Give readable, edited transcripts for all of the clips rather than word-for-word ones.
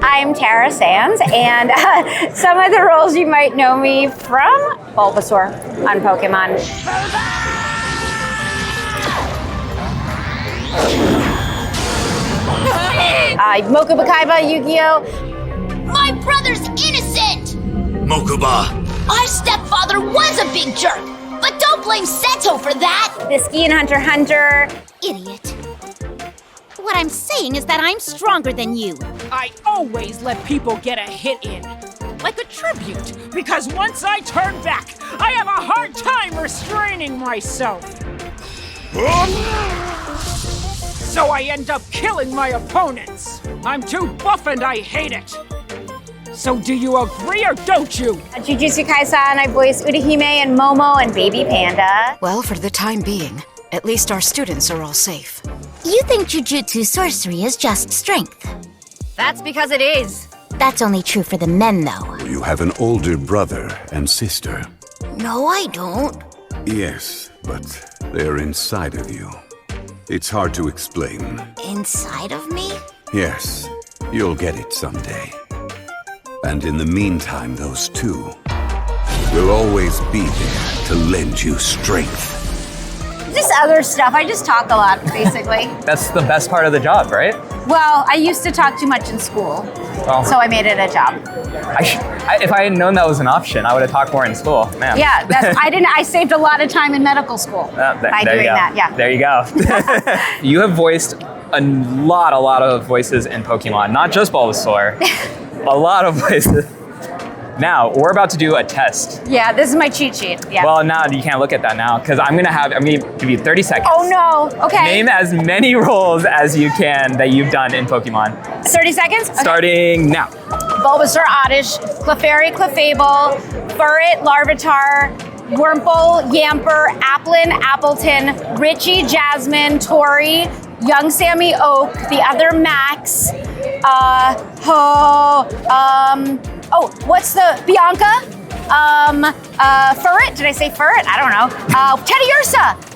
I'm Tara Sands, and some of the roles you might know me from Bulbasaur on Pokemon. Mokuba Kaiba, Yu-Gi-Oh! My brother's innocent! Mokuba! Our stepfather was a big jerk, but don't blame Seto for that! Bisky and Hunter x Hunter. Idiot. What I'm saying is that I'm stronger than you. I always let people get a hit in, like a tribute, because once I turn back, I have a hard time restraining myself. So I end up killing my opponents. I'm too buff and I hate it. So do you agree or don't you? Jujutsu Kaisen, I voice Utahime and Momo and Baby Panda. Well, for the time being, at least our students are all safe. You think Jujutsu sorcery is just strength. That's because it is. That's only true for the men, though. You have an older brother and sister. No, I don't. Yes, but they're inside of you. It's hard to explain. Inside of me? Yes, you'll get it someday. And in the meantime, those two will always be there to lend you strength. Just other stuff. I just talk a lot, basically. That's the best part of the job, right? Well, I used to talk too much in school, so I made it a job. If I had known that was an option, I would have talked more in school. Man. Yeah, I saved a lot of time in medical school by doing that. Yeah. There you go. You have voiced a lot of voices in Pokemon, not just Bulbasaur. A lot of voices. Now, we're about to do a test. Yeah, this is my cheat sheet. Yeah. Well, no, you can't look at that now, because I'm gonna give you 30 seconds. Oh no, okay. Name as many roles as you can that you've done in Pokemon. 30 seconds? Okay. Starting now. Bulbasaur, Oddish, Clefairy, Clefable, Furret, Larvitar, Wurmple, Yamper, Applin, Appleton, Richie, Jasmine, Tori, Young Sammy Oak, the other Max, what's the Bianca? Furret? Did I say Furret? I don't know.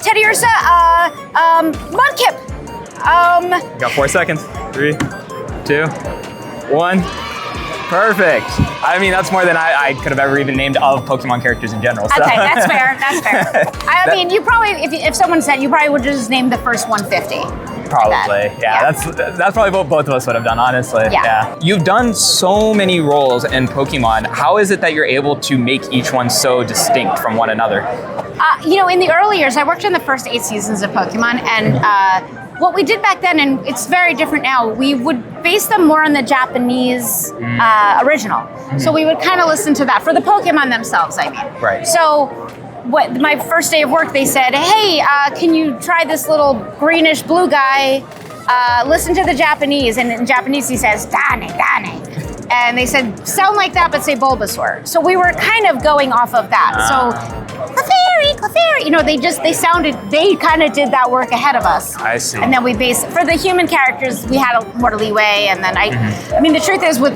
Teddy Ursa, Mudkip. You got 4 seconds. 3, 2, 1. Perfect. I mean, that's more than I could have ever even named of Pokemon characters in general. So. Okay, that's fair. That's fair. I mean, you probably, if someone said, you probably would just name the first 150. Probably, yeah. That's probably what both of us would have done, honestly. Yeah. You've done so many roles in Pokemon. How is it that you're able to make each one so distinct from one another? In the early years, I worked in the first 8 seasons of Pokemon, and what we did back then, and it's very different now, we would base them more on the Japanese original. Mm-hmm. So we would kind of listen to that for the Pokemon themselves, I mean. Right. So my first day of work, they said, hey, can you try this little greenish blue guy? Listen to the Japanese. And in Japanese, he says, Dane, Dane. And they said, sound like that, but say Bulbasaur. So we were kind of going off of that. So, Clefairy. They kind of did that work ahead of us. I see. And then we based, for the human characters, we had more leeway. And then the truth is with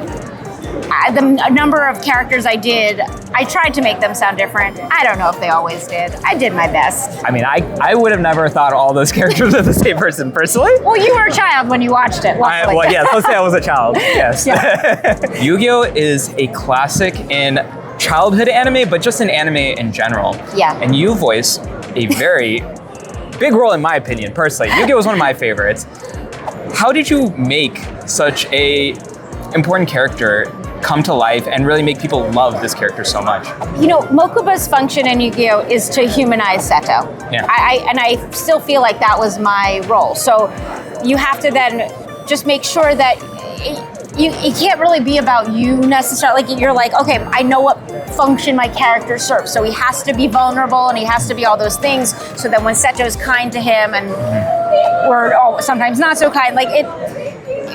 the number of characters I did, I tried to make them sound different. I don't know if they always did. I did my best. I mean, I would have never thought all those characters were the same person personally. Well, you were a child when you watched it. Yes, let's say I was a child. Yes. Yeah. Yu-Gi-Oh! Is a classic in childhood anime, but just in anime in general. Yeah. And you voice a very big role, in my opinion, personally. Yu-Gi-Oh! Was one of my favorites. How did you make such a important character come to life and really make people love this character so much? Mokuba's function in Yu-Gi-Oh! Is to humanize Seto. Yeah. I still feel like that was my role. So you have to then just make sure that it can't really be about you necessarily. Like, you're like, okay, I know what function my character serves. So he has to be vulnerable and he has to be all those things. So that when Seto's kind to him and or sometimes not so kind,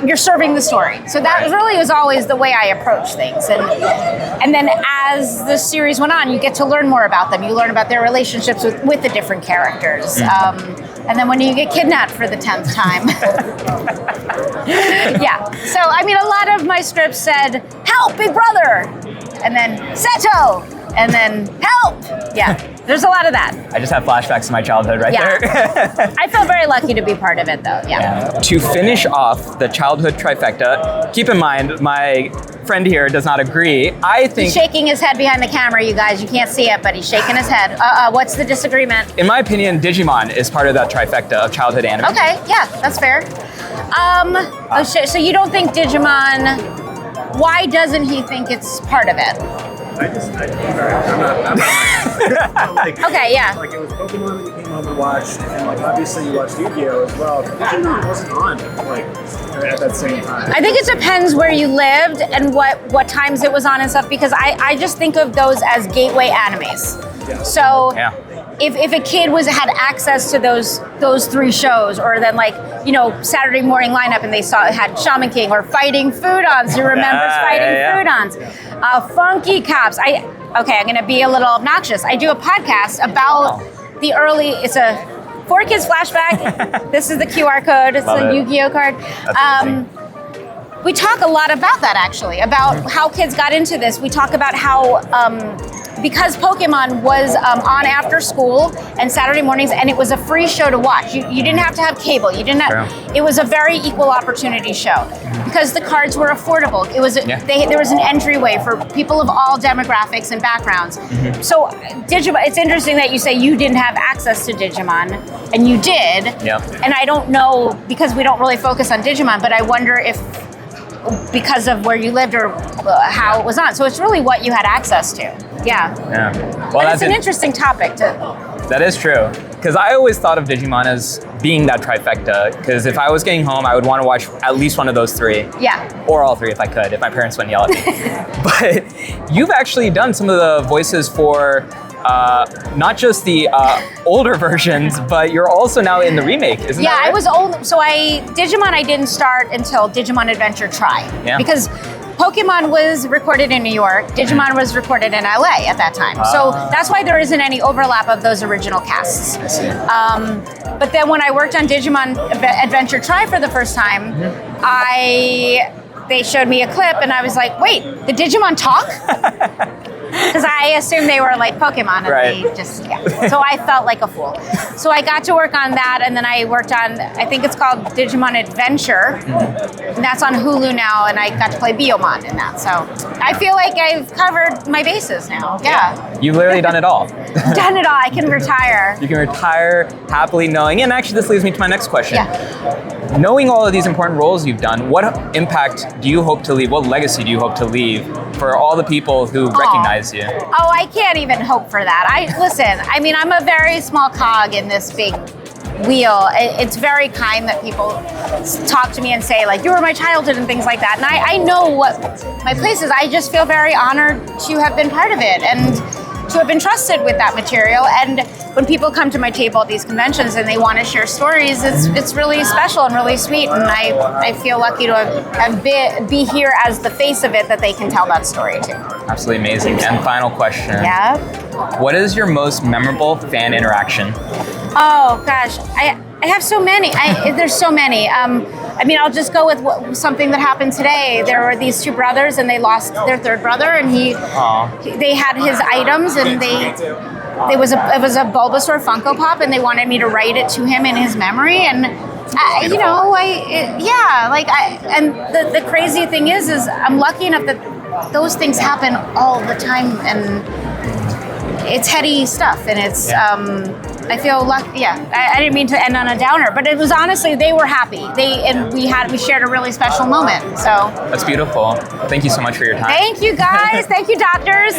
you're serving the story. So that really was always the way I approach things. And then as the series went on, you get to learn more about them. You learn about their relationships with the different characters. And then when you get kidnapped for the 10th time. Yeah. So, a lot of my scripts said, help, big brother. And then Seto. And then help. Yeah. There's a lot of that. I just have flashbacks to my childhood right there. I feel very lucky to be part of it, though. Yeah. To finish off the childhood trifecta, keep in mind, my friend here does not agree. I think... He's shaking his head behind the camera, you guys. You can't see it, but he's shaking his head. What's the disagreement? In my opinion, Digimon is part of that trifecta of childhood anime. Okay, yeah, that's fair. So you don't think Digimon... Why doesn't he think it's part of it? I'm not like, Okay, yeah. Like it was Pokemon that you came home and watched, and like obviously you watched Yu-Gi-Oh as well. Digimon wasn't on like at that same time. I think it depends where you lived and what times it was on and stuff, because I just think of those as gateway animes. Yeah. So Yeah. if a kid had access to those three shows, or then like, you know, Saturday morning lineup and they had Shaman King or Fighting Foodons, who remembers Fighting Foodons, Funky Cops. I'm gonna be a little obnoxious. I do a podcast about the early, it's a 4Kids flashback. This is the QR code, it's a Yu-Gi-Oh card. We talk a lot about that, actually, about how kids got into this. We talk about how, because Pokemon was on after school and Saturday mornings, and it was a free show to watch. You didn't have to have cable. You didn't have, It was a very equal opportunity show because the cards were affordable. It was there was an entryway for people of all demographics and backgrounds. So Digimon, it's interesting that you say you didn't have access to Digimon, and you did. Yeah. And I don't know, because we don't really focus on Digimon, but I wonder if because of where you lived or how it was on. So it's really what you had access to. Yeah. Well, but it's an interesting topic to... That is true. Because I always thought of Digimon as being that trifecta. Because if I was getting home, I would want to watch at least one of those three. Yeah. Or all three if I could, if my parents wouldn't yell at me. But you've actually done some of the voices for not just the older versions, but you're also now in the remake, isn't that right? I was old. So Digimon I didn't start until Digimon Adventure Tri. Yeah. Because Pokemon was recorded in New York, Digimon was recorded in LA at that time. So that's why there isn't any overlap of those original casts. I see. But then when I worked on Digimon Adventure Tri for the first time, they showed me a clip and I was like, wait, the Digimon talk? Because I assumed they were like Pokemon, and they just, So I felt like a fool. So I got to work on that, and then I worked on, I think it's called Digimon Adventure, and that's on Hulu now, and I got to play Biyomon in that. So I feel like I've covered my bases now. Yeah. You've literally done it all. Done it all. I can retire. You can retire happily knowing, and actually this leads me to my next question. Yeah. Knowing all of these important roles you've done, what impact do you hope to leave, what legacy do you hope to leave for all the people who recognize you? Oh, I can't even hope for that. Listen, I mean, I'm a very small cog in this big wheel. It's very kind that people talk to me and say, like, you were my childhood and things like that. And I know what my place is. I just feel very honored to have been part of it and to have been trusted with that material. And when people come to my table at these conventions and they want to share stories, it's really special and really sweet. And I feel lucky to be here as the face of it that they can tell that story to. Absolutely amazing. And final question. Yeah. What is your most memorable fan interaction? Oh gosh, I have so many. There's so many. I mean, I'll just go with something that happened today. There were these two brothers, and they lost their third brother, and they had his items, and it was a Bulbasaur Funko Pop, and they wanted me to write it to him in his memory, and the crazy thing is I'm lucky enough that those things happen all the time, and it's heady stuff, and it's I feel lucky. Yeah, I didn't mean to end on a downer, but it was honestly, they were happy. We shared a really special moment. So that's beautiful. Thank you so much for your time. Thank you guys. Thank you, doctors.